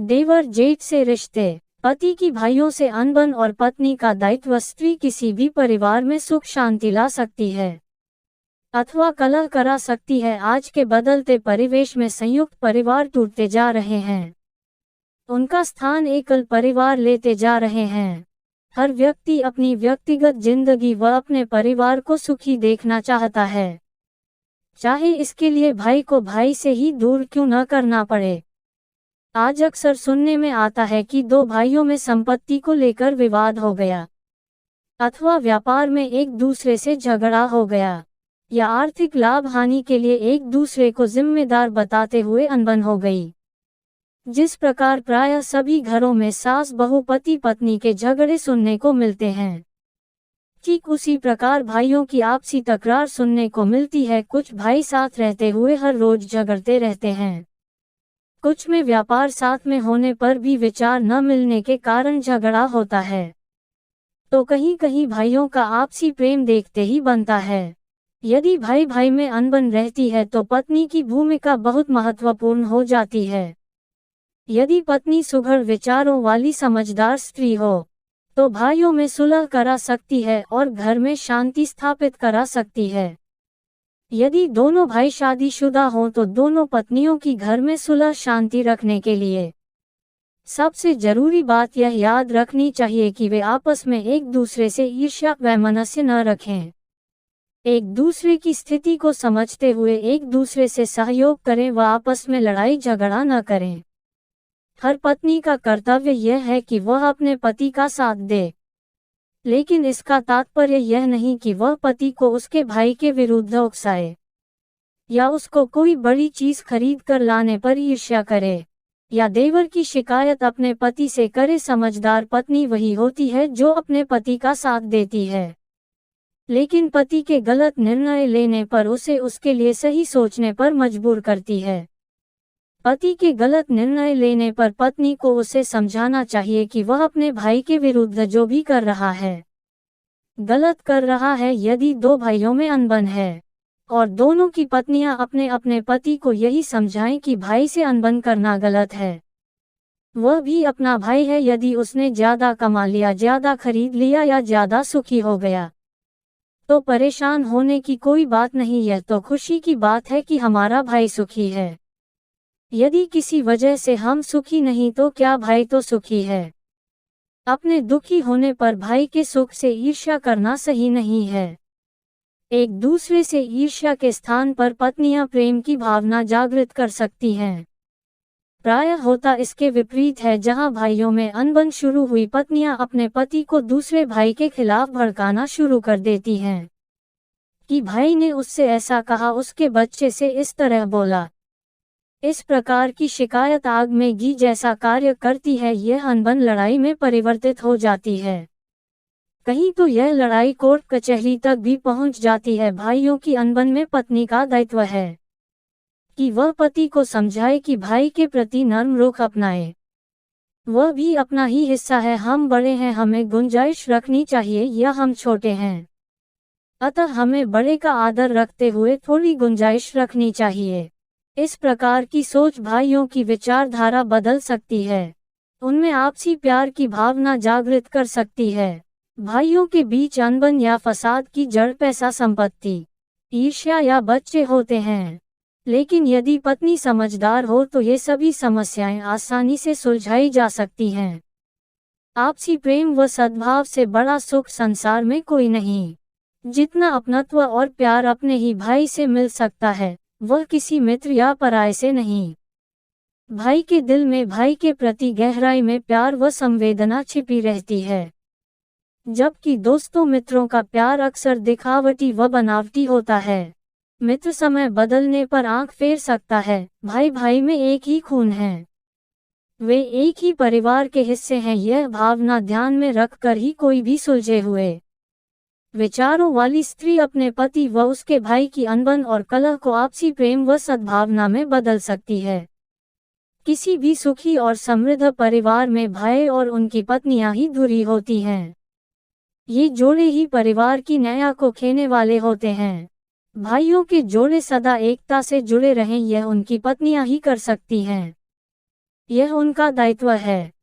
देवर जेठ से रिश्ते, पति की भाइयों से अनबन और पत्नी का दायित्व स्त्री किसी भी परिवार में सुख शांति ला सकती है अथवा कलह करा सकती है। आज के बदलते परिवेश में संयुक्त परिवार टूटते जा रहे हैं, उनका स्थान एकल परिवार लेते जा रहे हैं। हर व्यक्ति अपनी व्यक्तिगत जिंदगी व अपने परिवार को सुखी देखना चाहता है, चाहे इसके लिए भाई को भाई से ही दूर क्यों न करना पड़े। आज अक्सर सुनने में आता है कि दो भाइयों में संपत्ति को लेकर विवाद हो गया अथवा व्यापार में एक दूसरे से झगड़ा हो गया या आर्थिक लाभ हानि के लिए एक दूसरे को जिम्मेदार बताते हुए अनबन हो गई। जिस प्रकार प्रायः सभी घरों में सास बहू पति पत्नी के झगड़े सुनने को मिलते हैं, ठीक उसी प्रकार भाइयों की आपसी तकरार सुनने को मिलती है। कुछ भाई साथ रहते हुए हर रोज झगड़ते रहते हैं, कुछ में व्यापार साथ में होने पर भी विचार न मिलने के कारण झगड़ा होता है, तो कहीं कहीं भाइयों का आपसी प्रेम देखते ही बनता है। यदि भाई भाई में अनबन रहती है तो पत्नी की भूमिका बहुत महत्वपूर्ण हो जाती है। यदि पत्नी सुघड़ विचारों वाली समझदार स्त्री हो तो भाइयों में सुलह करा सकती है और घर में शांति स्थापित करा सकती है। यदि दोनों भाई शादीशुदा हों तो दोनों पत्नियों की घर में सुलह शांति रखने के लिए सबसे जरूरी बात यह याद रखनी चाहिए कि वे आपस में एक दूसरे से ईर्ष्या वैमनस्य न रखें, एक दूसरे की स्थिति को समझते हुए एक दूसरे से सहयोग करें व आपस में लड़ाई झगड़ा न करें। हर पत्नी का कर्तव्य यह है कि वह अपने पति का साथ दे, लेकिन इसका तात्पर्य यह नहीं कि वह पति को उसके भाई के विरुद्ध उकसाए या उसको कोई बड़ी चीज खरीद कर लाने पर ईर्ष्या करे या देवर की शिकायत अपने पति से करे। समझदार पत्नी वही होती है जो अपने पति का साथ देती है, लेकिन पति के गलत निर्णय लेने पर उसे उसके लिए सही सोचने पर मजबूर करती है। पति के गलत निर्णय लेने पर पत्नी को उसे समझाना चाहिए कि वह अपने भाई के विरुद्ध जो भी कर रहा है गलत कर रहा है। यदि दो भाइयों में अनबन है और दोनों की पत्नियां अपने अपने पति को यही समझाएं कि भाई से अनबन करना गलत है, वह भी अपना भाई है, यदि उसने ज्यादा कमा लिया, ज्यादा खरीद लिया या ज्यादा सुखी हो गया तो परेशान होने की कोई बात नहीं। यह तो खुशी की बात है कि हमारा भाई सुखी है। यदि किसी वजह से हम सुखी नहीं तो क्या भाई तो सुखी है। अपने दुखी होने पर भाई के सुख से ईर्ष्या करना सही नहीं है। एक दूसरे से ईर्ष्या के स्थान पर पत्नियां प्रेम की भावना जागृत कर सकती हैं। प्रायः होता इसके विपरीत है, जहां भाइयों में अनबन शुरू हुई पत्नियां अपने पति को दूसरे भाई के खिलाफ भड़काना शुरू कर देती हैं कि भाई ने उससे ऐसा कहा, उसके बच्चे से इस तरह बोला। इस प्रकार की शिकायत आग में घी जैसा कार्य करती है। यह अनबन लड़ाई में परिवर्तित हो जाती है, कहीं तो यह लड़ाई कोर्ट कचहरी तक भी पहुंच जाती है। भाइयों की अनबन में पत्नी का दायित्व है कि वह पति को समझाए कि भाई के प्रति नर्म रुख अपनाए। वह भी अपना ही हिस्सा है, हम बड़े हैं, हमें गुंजाइश रखनी चाहिए, या हम छोटे हैं अतः हमें बड़े का आदर रखते हुए थोड़ी गुंजाइश रखनी चाहिए। इस प्रकार की सोच भाइयों की विचारधारा बदल सकती है, उनमें आपसी प्यार की भावना जागृत कर सकती है। भाइयों के बीच अनबन या फसाद की जड़ पैसा, संपत्ति, ईर्ष्या या बच्चे होते हैं, लेकिन यदि पत्नी समझदार हो तो ये सभी समस्याएं आसानी से सुलझाई जा सकती हैं। आपसी प्रेम व सद्भाव से बड़ा सुख संसार में कोई नहीं। जितना अपनत्व और प्यार अपने ही भाई से मिल सकता है वह किसी मित्र या पराये से नहीं। भाई के दिल में भाई के प्रति गहराई में प्यार व संवेदना छिपी रहती है, जबकि दोस्तों मित्रों का प्यार अक्सर दिखावटी व बनावटी होता है। मित्र समय बदलने पर आंख फेर सकता है, भाई भाई में एक ही खून है, वे एक ही परिवार के हिस्से हैं। यह भावना ध्यान में रखकर ही कोई भी सुलझे हुए विचारों वाली स्त्री अपने पति व उसके भाई की अनबन और कलह को आपसी प्रेम व सद्भावना में बदल सकती है। किसी भी सुखी और समृद्ध परिवार में भाई और उनकी पत्नियां ही धुरी होती हैं। ये जोड़े ही परिवार की नया को खेने वाले होते हैं। भाइयों के जोड़े सदा एकता से जुड़े रहें, यह उनकी पत्नियां ही कर सकती हैं। यह उनका दायित्व है।